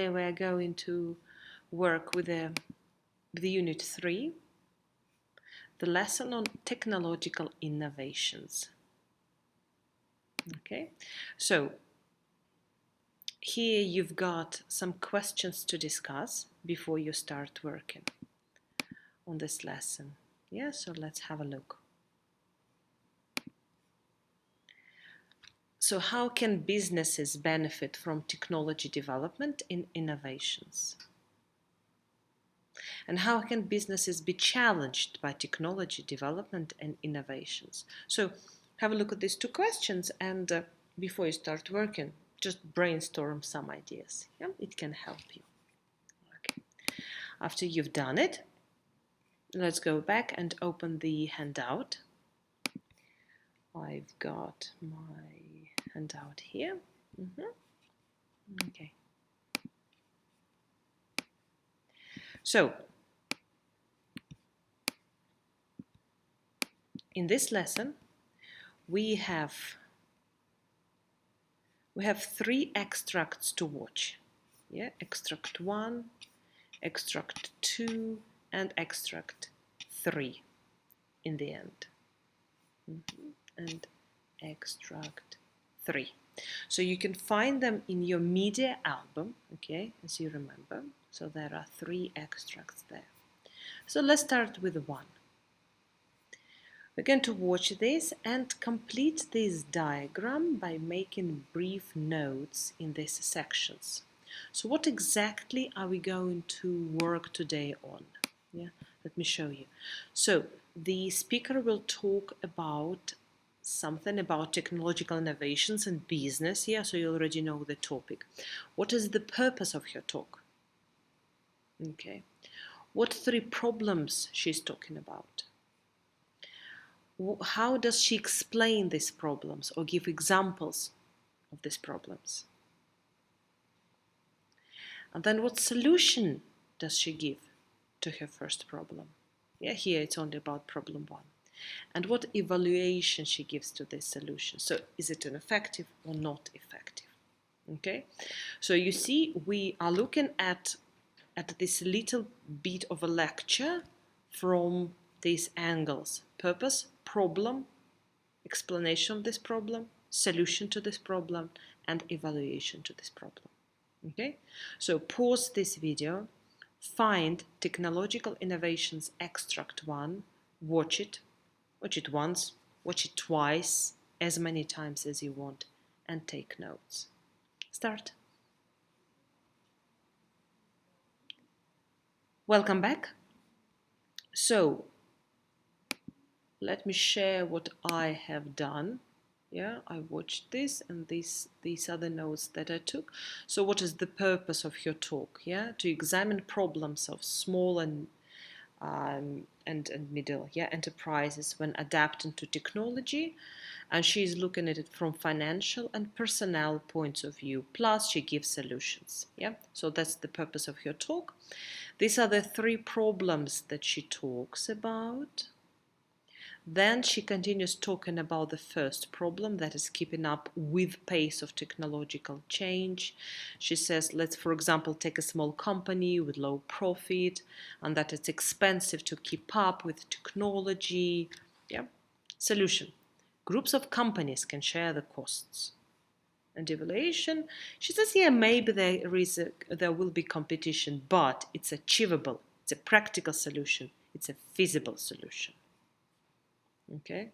We're going to work with the Unit 3, the lesson on technological innovations. Okay, so here you've got some questions to discuss before you start working on this lesson. Yeah, so let's have a look. So how can businesses benefit from technology development in innovations? And how can businesses be challenged by technology development and innovations? So have a look at these two questions, and before you start working, just brainstorm some ideas. Yeah? It can help you. Okay. After you've done it, let's go back and open the handout. I've got my handout here. Okay. So, in this lesson, we have three extracts to watch. Yeah, extract 1, extract 2, and extract 3 in the end. And extract 3. So you can find them in your media album, okay, as you remember. So there are 3 extracts there. So let's start with 1. We're going to watch this and complete this diagram by making brief notes in these sections. So what exactly are we going to work today on? Yeah, let me show you. So the speaker will talk about something about technological innovations and business. Yeah, so you already know the topic. What is the purpose of her talk? Okay. What 3 problems she's talking about? How does she explain these problems or give examples of these problems? And then what solution does she give to her first problem? Yeah, here it's only about problem 1. And what evaluation she gives to this solution. So is it an effective or not effective? Okay, so you see we are looking at this little bit of a lecture from these angles: purpose, problem, explanation of this problem, solution to this problem, and evaluation to this problem. Okay, so pause this video, find Technological Innovations Extract 1, watch it once, watch it twice, as many times as you want, and take notes. Start. Welcome back. So let me share what I have done. Yeah, I watched this, and these are the notes that I took. So what is the purpose of your talk? Yeah, to examine problems of small and middle enterprises when adapting to technology, and she's looking at it from financial and personnel points of view, plus she gives solutions. Yeah, so that's the purpose of her talk. These are the 3 problems that she talks about. Then she continues talking about the first problem, that is keeping up with pace of technological change. She says, let's, for example, take a small company with low profit and that it's expensive to keep up with technology. Yeah. Solution. Groups of companies can share the costs. And evaluation, she says, yeah, maybe there will be competition, but it's achievable. It's a practical solution. It's a feasible solution. Okay,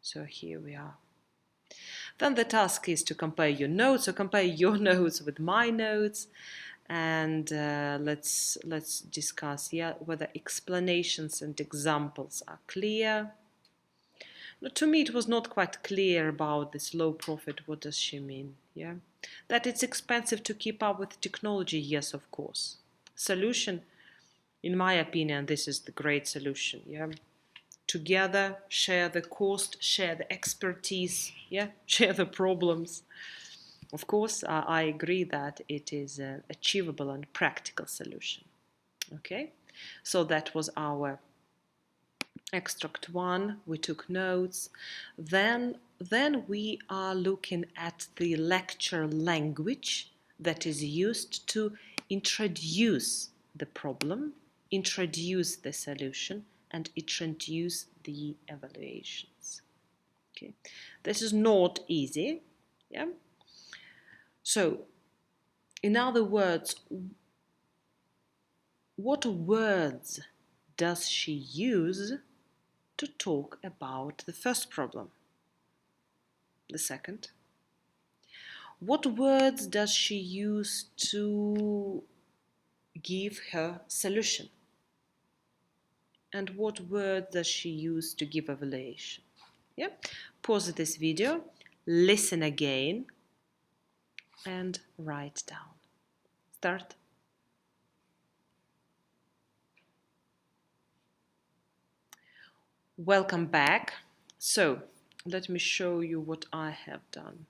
so here we are. Then the task is to compare your notes, so compare your notes with my notes, and let's discuss whether explanations and examples are clear. Now, to me, it was not quite clear about this low profit. What does she mean? Yeah, that it's expensive to keep up with technology. Yes, of course. Solution, in my opinion, this is the great solution. Yeah. Together, share the cost, share the expertise, share the problems. Of course, I agree that it is an achievable and practical solution. Okay, so that was our extract 1. We took notes. Then we are looking at the lecture language that is used to introduce the problem, introduce the solution, and introduce the evaluations. Okay, this is not easy. Yeah. So, in other words, what words does she use to talk about the first problem? The second. What words does she use to give her solution? And what word does she use to give evaluation? Yeah. Pause this video, listen again, and write down. Start. Welcome back. So, let me show you what I have done.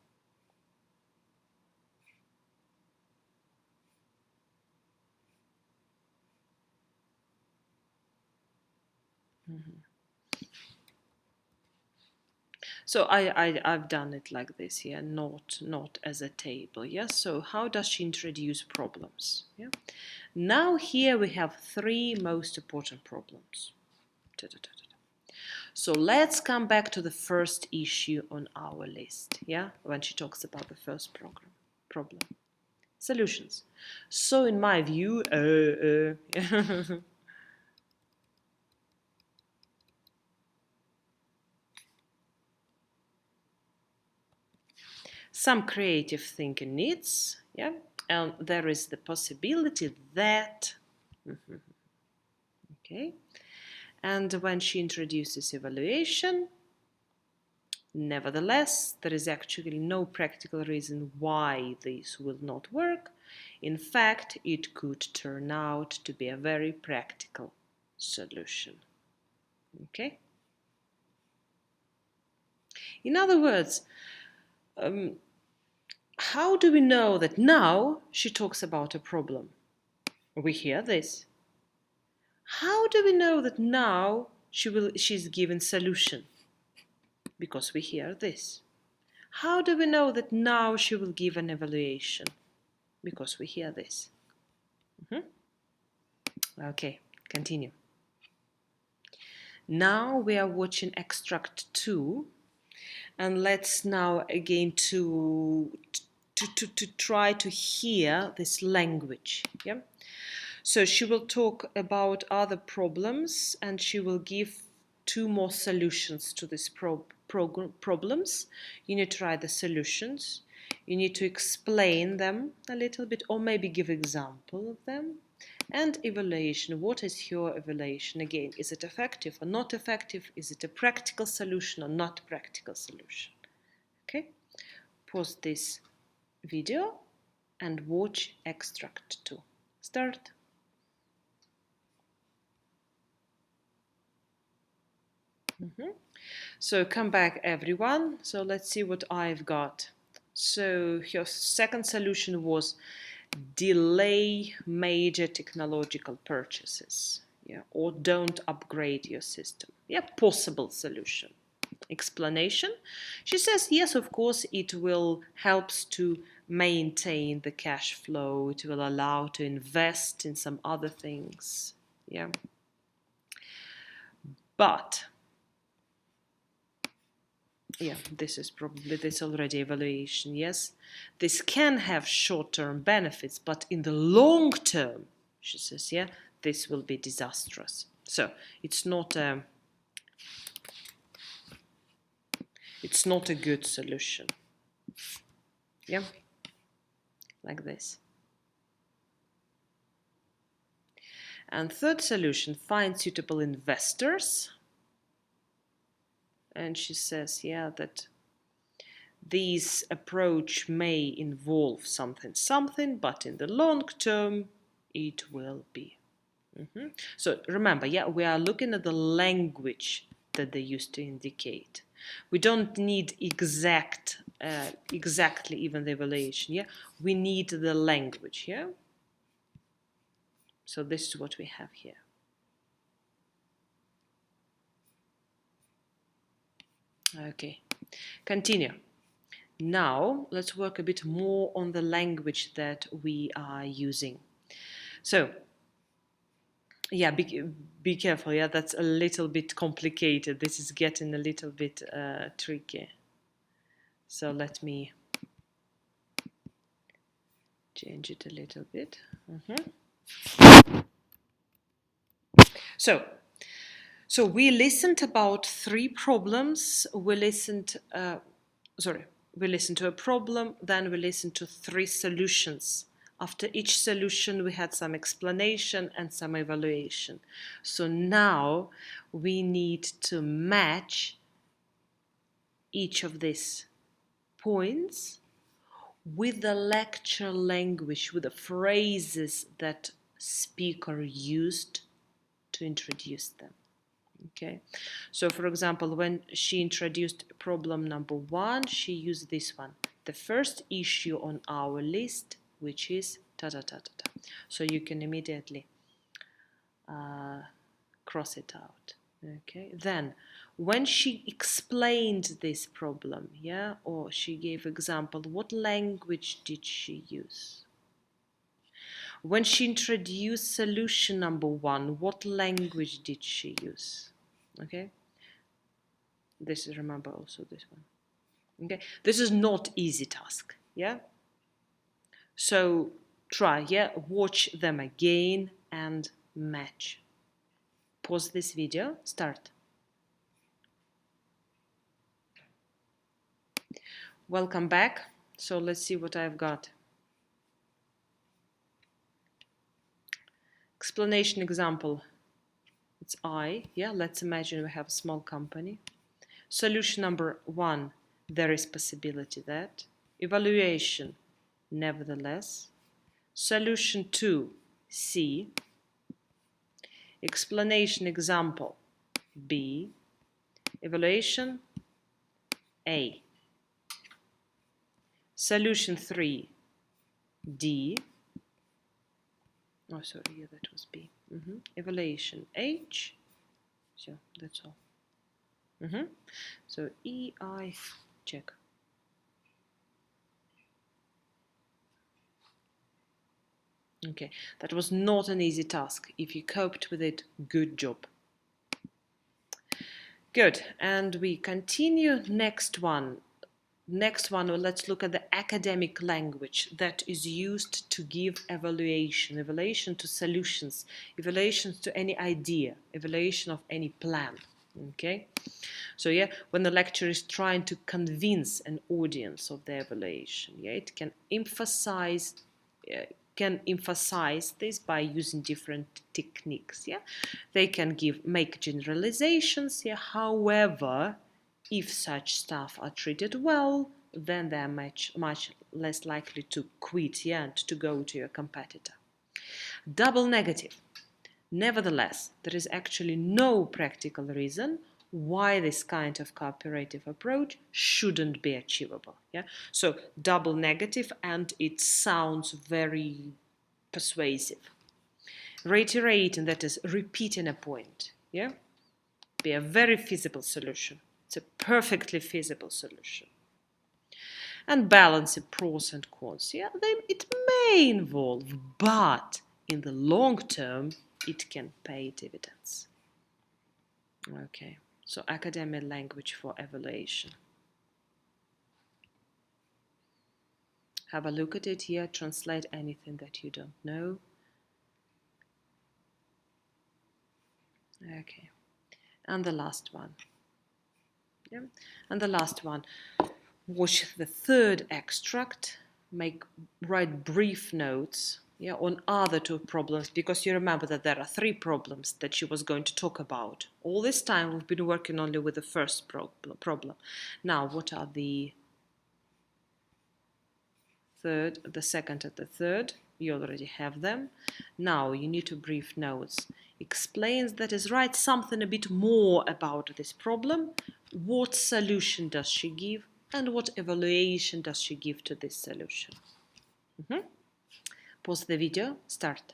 So I've done it like this, yeah, not as a table, yeah. So how does she introduce problems? Yeah. Now here we have three most important problems. So let's come back to the first issue on our list, yeah, when she talks about the first problem. Solutions. So in my view, some creative thinking needs, yeah, and there is the possibility that, okay, and when she introduces evaluation, nevertheless, there is actually no practical reason why this will not work. In fact, it could turn out to be a very practical solution. Okay? In other words, how do we know that now she talks about a problem? We hear this. How do we know that now she's given solution? Because we hear this. How do we know that now she will give an evaluation? Because we hear this. Okay, continue. Now we are watching extract 2, and let's now again to try to hear this language. Yeah. So she will talk about other problems, and she will give 2 more solutions to these problems. You need to write the solutions. You need to explain them a little bit, or maybe give example of them. And evaluation. What is your evaluation? Again, is it effective or not effective? Is it a practical solution or not practical solution? Okay, pause this video and watch extract 2. Start. So come back everyone. So let's see what I've got. So your second solution was delay major technological purchases. Yeah, or don't upgrade your system. Yeah, possible solution. Explanation. She says, yes, of course, it will helps to maintain the cash flow. It will allow to invest in some other things. Yeah. But yeah, this is probably this already evaluation. Yes, this can have short-term benefits, but in the long term, she says, yeah, this will be disastrous. So it's not a good solution. Yeah, like this. And third solution, find suitable investors. And she says, yeah, that this approach may involve something, but in the long term, it will be. So remember, yeah, we are looking at the language that they used to indicate. We don't need exactly even the evaluation, yeah? We need the language, yeah? So this is what we have here. Okay, continue. Now let's work a bit more on the language that we are using. So yeah, be careful. Yeah, that's a little bit complicated. This is getting a little bit tricky. So let me change it a little bit. So we listened about 3 problems. We listened to a problem, then we listened to 3 solutions. After each solution, we had some explanation and some evaluation. So now we need to match each of these points with the lecture language, with the phrases that speaker used to introduce them. Okay, so for example, when she introduced problem number 1, she used this one. The first issue on our list, which is ta-ta-ta-ta-ta. So you can immediately cross it out. Okay, then when she explained this problem, yeah, or she gave example, what language did she use? When she introduced solution number 1, what language did she use? Okay, this is, remember also this one. Okay, this is not easy task, yeah? So try, yeah, watch them again and match. Pause this video, start. Welcome back. So let's see what I've got. Explanation example. It's I, yeah, let's imagine we have a small company. Solution number 1, there is possibility that. Evaluation, nevertheless. Solution 2, C. Explanation example, B. Evaluation, A. Solution 3, D. Oh, sorry, yeah, that was B. Evaluation, H. So that's all. So E, I, check. Okay, that was not an easy task. If you coped with it, good job. Good, and we continue. Next one, let's look at the academic language that is used to give evaluation to solutions, evaluations to any idea, evaluation of any plan. Okay, so yeah, when the lecturer is trying to convince an audience of the evaluation, yeah, it can emphasize this by using different techniques. Yeah, they can make generalizations. Yeah, however, if such staff are treated well, then they are much less likely to quit, yeah, and to go to your competitor. Double negative. Nevertheless, there is actually no practical reason why this kind of cooperative approach shouldn't be achievable. Yeah, so double negative, and it sounds very persuasive. Reiterating, that is, repeating a point. Yeah, be a very feasible solution. It's a perfectly feasible solution. And balancing pros and cons. Yeah, it may involve, but in the long term, it can pay dividends. Okay, so academic language for evaluation. Have a look at it here, translate anything that you don't know. Okay, and the last one. Yeah, and the last one. Watch the third extract, write brief notes, yeah, on other 2 problems, because you remember that there are 3 problems that she was going to talk about. All this time we've been working only with the first problem. Now, what are the second and the third? You already have them. Now you need to brief notes. Explains, that is, write something a bit more about this problem. What solution does she give? And what evaluation does she give to this solution? Pause the video, start.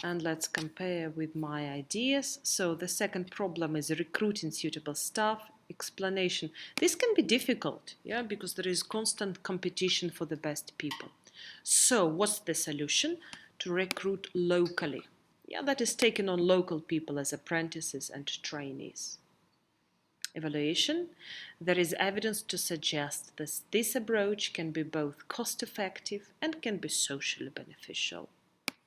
and let's compare with my ideas. So the second problem is recruiting suitable staff. Explanation. This can be difficult, yeah, because there is constant competition for the best people. So what's the solution? To recruit locally. Yeah, that is taking on local people as apprentices and trainees. Evaluation. There is evidence to suggest that this approach can be both cost-effective and can be socially beneficial.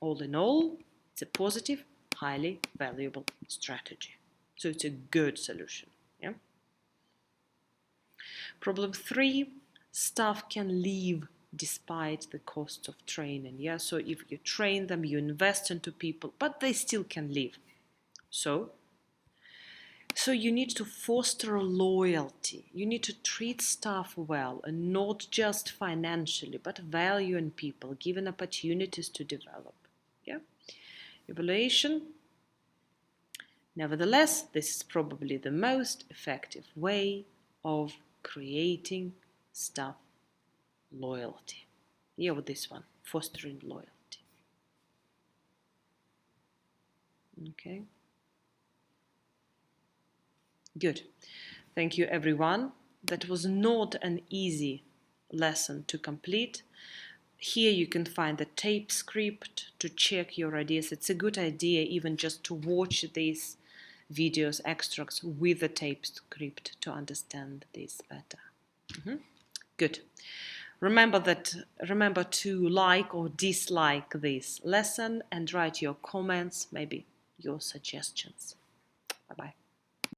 All in all, it's a positive, highly valuable strategy. So it's a good solution. Yeah. Problem 3, staff can leave despite the cost of training. Yeah, so if you train them, you invest into people, but they still can leave. So you need to foster loyalty. You need to treat staff well, and not just financially, but valuing people, giving opportunities to develop. Yeah. Evaluation. Nevertheless, this is probably the most effective way of creating staff loyalty. Yeah, with this one, fostering loyalty. Okay. Good. Thank you, everyone. That was not an easy lesson to complete. Here you can find the tape script to check your ideas. It's a good idea even just to watch these videos, extracts with the tape script to understand this better. Good. Remember to like or dislike this lesson and write your comments, maybe your suggestions. Bye-bye.